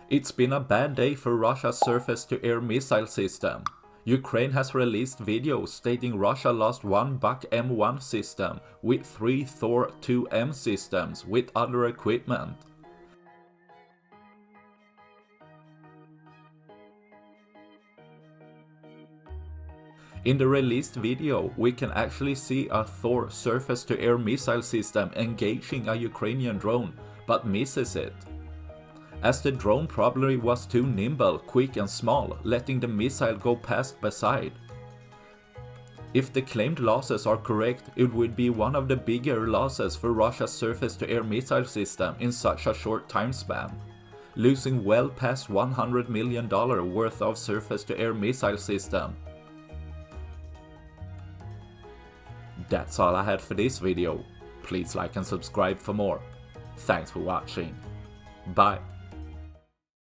It's been a bad day for Russia's surface-to-air missile system. Ukraine has released videos stating Russia lost one Buk-M1 system with 3 Tor-M2 systems with other equipment. In the released video, we can actually see a Thor surface-to-air missile system engaging a Ukrainian drone, but misses it, as the drone probably was too nimble, quick and small, letting the missile go past beside. If the claimed losses are correct, it would be one of the bigger losses for Russia's surface-to-air missile system in such a short time span, losing well past $100 million worth of surface-to-air missile system. That's all I had for this video. Please like and subscribe for more. Thanks for watching. Bye.